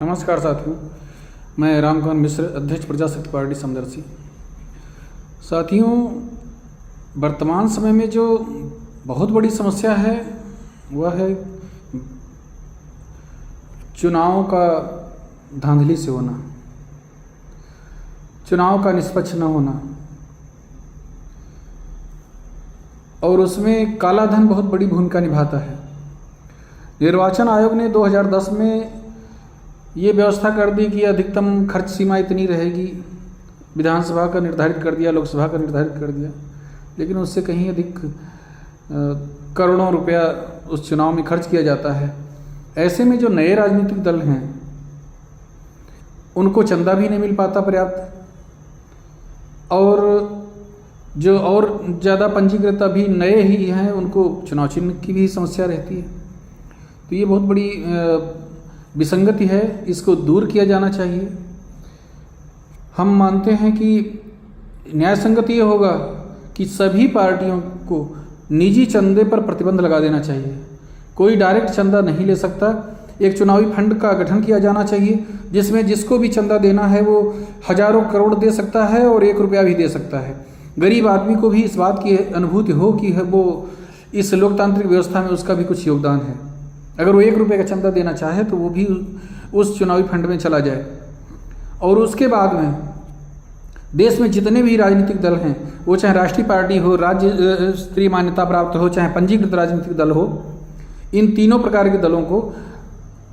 नमस्कार साथियों, मैं रामकांत मिश्र, अध्यक्ष प्रजाशक्ति पार्टी समदर्शी। साथियों, वर्तमान समय में जो बहुत बड़ी समस्या है वह है चुनाव का धांधली से होना, चुनाव का निष्पक्ष न होना और उसमें काला धन बहुत बड़ी भूमिका निभाता है। निर्वाचन आयोग ने 2010 में ये व्यवस्था कर दी कि अधिकतम खर्च सीमा इतनी रहेगी, विधानसभा का निर्धारित कर दिया, लोकसभा का निर्धारित कर दिया, लेकिन उससे कहीं अधिक करोड़ों रुपया उस चुनाव में खर्च किया जाता है। ऐसे में जो नए राजनीतिक दल हैं उनको चंदा भी नहीं मिल पाता पर्याप्त, और जो और ज़्यादा पंजीकृत अभी नए ही हैं उनको चुनाव चिन्ह की भी समस्या रहती है। तो ये बहुत बड़ी विसंगति है, इसको दूर किया जाना चाहिए। हम मानते हैं कि न्याय संगत ये होगा कि सभी पार्टियों को निजी चंदे पर प्रतिबंध लगा देना चाहिए। कोई डायरेक्ट चंदा नहीं ले सकता। एक चुनावी फंड का गठन किया जाना चाहिए जिसमें जिसको भी चंदा देना है वो हजारों करोड़ दे सकता है और 1 रुपया भी दे सकता है। गरीब आदमी को भी इस बात की अनुभूति हो कि वो इस लोकतांत्रिक व्यवस्था में उसका भी कुछ योगदान है। अगर वो 1 रुपये का चंदा देना चाहे तो वो भी उस चुनावी फंड में चला जाए। और उसके बाद में देश में जितने भी राजनीतिक दल हैं, वो चाहे राष्ट्रीय पार्टी हो, राज्य स्तरीय मान्यता प्राप्त हो, चाहे पंजीकृत राजनीतिक दल हो, इन तीनों प्रकार के दलों को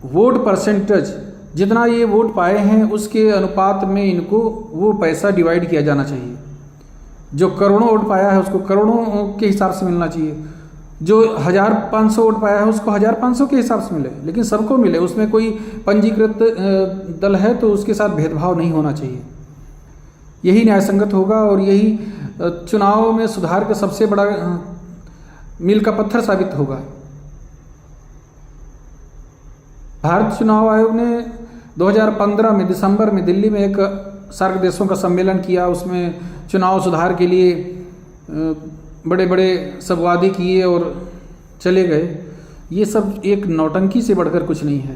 वोट परसेंटेज जितना ये वोट पाए हैं उसके अनुपात में इनको वो पैसा डिवाइड किया जाना चाहिए। जो करोड़ों वोट पाया है उसको करोड़ों के हिसाब से मिलना चाहिए, जो 1500 वोट पाया है उसको 1500 के हिसाब से मिले, लेकिन सबको मिले। उसमें कोई पंजीकृत दल है तो उसके साथ भेदभाव नहीं होना चाहिए। यही न्याय संगत होगा और यही चुनाव में सुधार का सबसे बड़ा मील का पत्थर साबित होगा। भारत चुनाव आयोग ने 2015 में दिसंबर में दिल्ली में एक सार्क देशों का सम्मेलन किया। उसमें चुनाव सुधार के लिए बड़े बड़े सब वादे किए और चले गए। ये सब एक नौटंकी से बढ़कर कुछ नहीं है।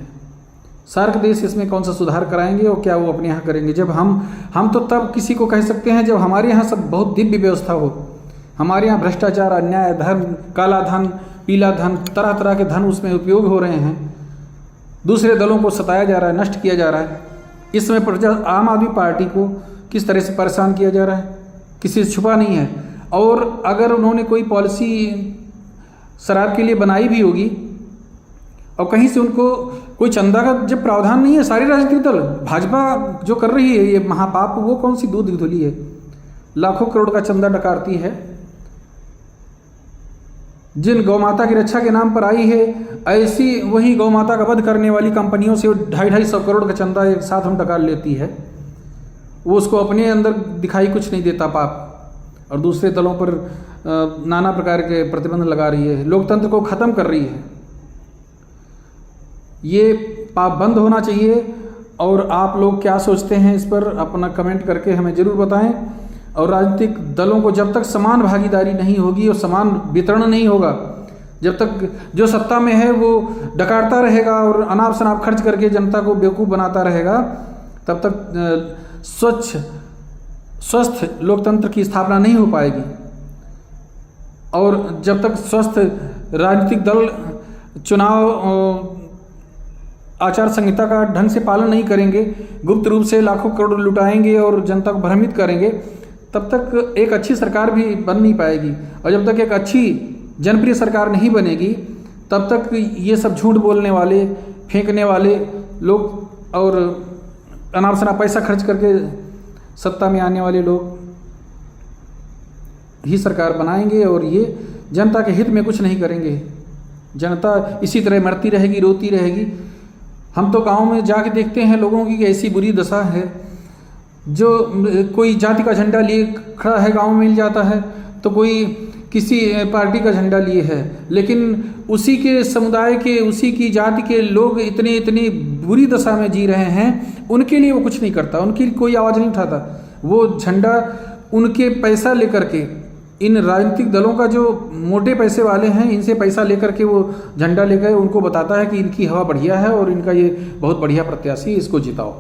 सार्क देश इसमें कौन सा सुधार कराएंगे और क्या वो अपने यहाँ करेंगे? जब हम तो तब किसी को कह सकते हैं जब हमारे यहाँ सब बहुत दिव्य व्यवस्था हो। हमारे यहाँ भ्रष्टाचार, अन्याय, धर्म, काला धन, पीला धन, तरह तरह के धन उसमें उपयोग हो रहे हैं। दूसरे दलों को सताया जा रहा है, नष्ट किया जा रहा है। इसमें आम आदमी पार्टी को किस तरह से परेशान किया जा रहा है किसी से छुपा नहीं है। और अगर उन्होंने कोई पॉलिसी शराब के लिए बनाई भी होगी और कहीं से उनको कोई चंदा का जब प्रावधान नहीं है, सारे राजनीतिक दल, भाजपा जो कर रही है ये महापाप, वो कौन सी दूध धुली है? लाखों करोड़ का चंदा डकारती है। जिन गौ माता की रक्षा के नाम पर आई है, ऐसी वही गौ माता का वध करने वाली कंपनियों से 250-250 करोड़ का चंदा एक साथ हम डकार लेती है। वो उसको अपने अंदर दिखाई कुछ नहीं देता पाप, और दूसरे दलों पर नाना प्रकार के प्रतिबंध लगा रही है, लोकतंत्र को ख़त्म कर रही है। ये पाप बंद होना चाहिए। और आप लोग क्या सोचते हैं इस पर अपना कमेंट करके हमें ज़रूर बताएं। और राजनीतिक दलों को जब तक समान भागीदारी नहीं होगी और समान वितरण नहीं होगा, जब तक जो सत्ता में है वो डकारता रहेगा और अनाप शनाप खर्च करके जनता को बेवकूफ़ बनाता रहेगा, तब तक स्वस्थ लोकतंत्र की स्थापना नहीं हो पाएगी। और जब तक स्वस्थ राजनीतिक दल चुनाव आचार संहिता का ढंग से पालन नहीं करेंगे, गुप्त रूप से लाखों करोड़ लुटाएंगे और जनता को भ्रमित करेंगे, तब तक एक अच्छी सरकार भी बन नहीं पाएगी। और जब तक एक अच्छी जनप्रिय सरकार नहीं बनेगी, तब तक ये सब झूठ बोलने वाले, फेंकने वाले लोग और अनाप शनाप पैसा खर्च करके सत्ता में आने वाले लोग ही सरकार बनाएंगे और ये जनता के हित में कुछ नहीं करेंगे। जनता इसी तरह मरती रहेगी, रोती रहेगी। हम तो गांव में जाके देखते हैं लोगों की ऐसी बुरी दशा है। जो कोई जाति का झंडा लिए खड़ा है गांव में मिल जाता है, तो कोई किसी पार्टी का झंडा लिए है, लेकिन उसी के समुदाय के, उसी की जाति के लोग इतनी बुरी दशा में जी रहे हैं, उनके लिए वो कुछ नहीं करता, उनकी कोई आवाज़ नहीं उठाता। वो झंडा उनके पैसा लेकर के इन राजनीतिक दलों का जो मोटे पैसे वाले हैं, इनसे पैसा लेकर के वो झंडा लेकर उनको बताता है कि इनकी हवा बढ़िया है और इनका ये बहुत बढ़िया प्रत्याशी, इसको जिताओ।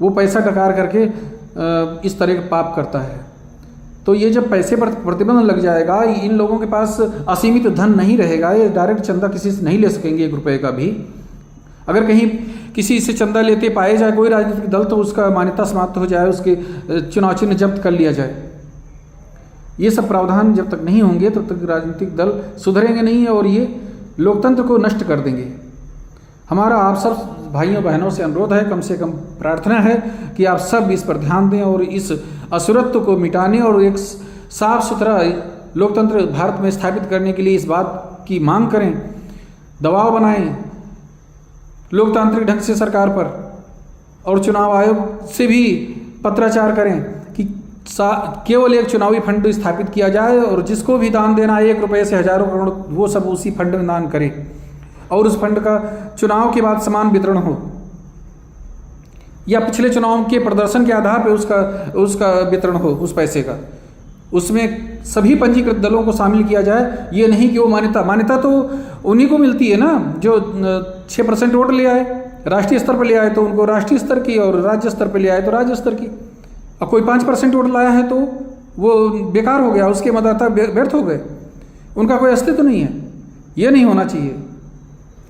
वो पैसा डकार करके इस तरह के पाप करता है। तो ये जब पैसे पर प्रतिबंध लग जाएगा, इन लोगों के पास असीमित धन नहीं रहेगा, ये डायरेक्ट चंदा किसी से नहीं ले सकेंगे 1 रुपये का भी। अगर कहीं किसी से चंदा लेते पाए जाए कोई राजनीतिक दल, तो उसका मान्यता समाप्त हो जाए, उसके चुनाव चिन्ह जब्त कर लिया जाए। ये सब प्रावधान जब तक नहीं होंगे तब तक राजनीतिक दल सुधरेंगे नहीं और ये लोकतंत्र को नष्ट कर देंगे। हमारा आप सब भाइयों बहनों से अनुरोध है, कम से कम प्रार्थना है कि आप सब इस पर ध्यान दें और इस असुरत्व को मिटाने और एक साफ सुथरा लोकतंत्र भारत में स्थापित करने के लिए इस बात की मांग करें, दबाव बनाएं लोकतांत्रिक ढंग से सरकार पर, और चुनाव आयोग से भी पत्राचार करें कि केवल एक चुनावी फंड स्थापित किया जाए और जिसको भी दान देना है 1 रुपये से हजारों करोड़, वो सब उसी फंड में दान करे और उस फंड का चुनाव के बाद समान वितरण हो, या पिछले चुनाव के प्रदर्शन के आधार पर उसका वितरण हो उस पैसे का। उसमें सभी पंजीकृत दलों को शामिल किया जाए। ये नहीं कि वो मान्यता तो उन्हीं को मिलती है ना जो 6% वोट ले आए, राष्ट्रीय स्तर पर ले आए तो उनको राष्ट्रीय स्तर की, और राज्य स्तर पर ले आए तो राज्य स्तर की। और कोई 5% वोट लाया है तो वो बेकार हो गया, उसके मतदाता व्यर्थ हो गए, उनका कोई अस्तित्व नहीं है। ये नहीं होना चाहिए।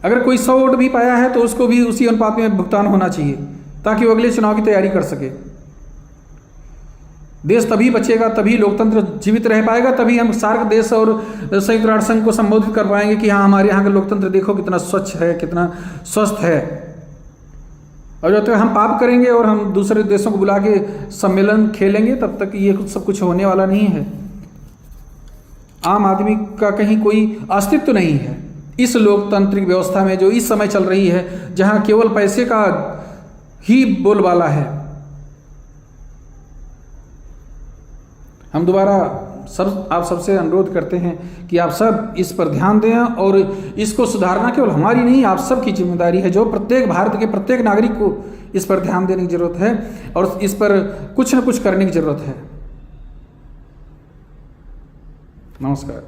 अगर कोई 100 वोट भी पाया है तो उसको भी उसी अनुपात में भुगतान होना चाहिए ताकि वो अगले चुनाव की तैयारी कर सके। देश तभी बचेगा, तभी लोकतंत्र जीवित रह पाएगा, तभी हम सार्क देश और संयुक्त राष्ट्र संघ को संबोधित कर पाएंगे कि हाँ, हमारे यहाँ का लोकतंत्र देखो कितना स्वच्छ है, कितना स्वस्थ है। और जब तक हम पाप करेंगे और हम दूसरे देशों को बुला के सम्मेलन खेलेंगे, तब तक ये सब कुछ होने वाला नहीं है। आम आदमी का कहीं कोई अस्तित्व नहीं है इस लोकतांत्रिक व्यवस्था में जो इस समय चल रही है, जहाँ केवल पैसे का ही बोलबाला है। हम दोबारा आप सबसे अनुरोध करते हैं कि आप सब इस पर ध्यान दें और इसको सुधारना केवल हमारी नहीं, आप सब की जिम्मेदारी है। जो प्रत्येक भारत के प्रत्येक नागरिक को इस पर ध्यान देने की जरूरत है और इस पर कुछ न कुछ करने की जरूरत है। नमस्कार।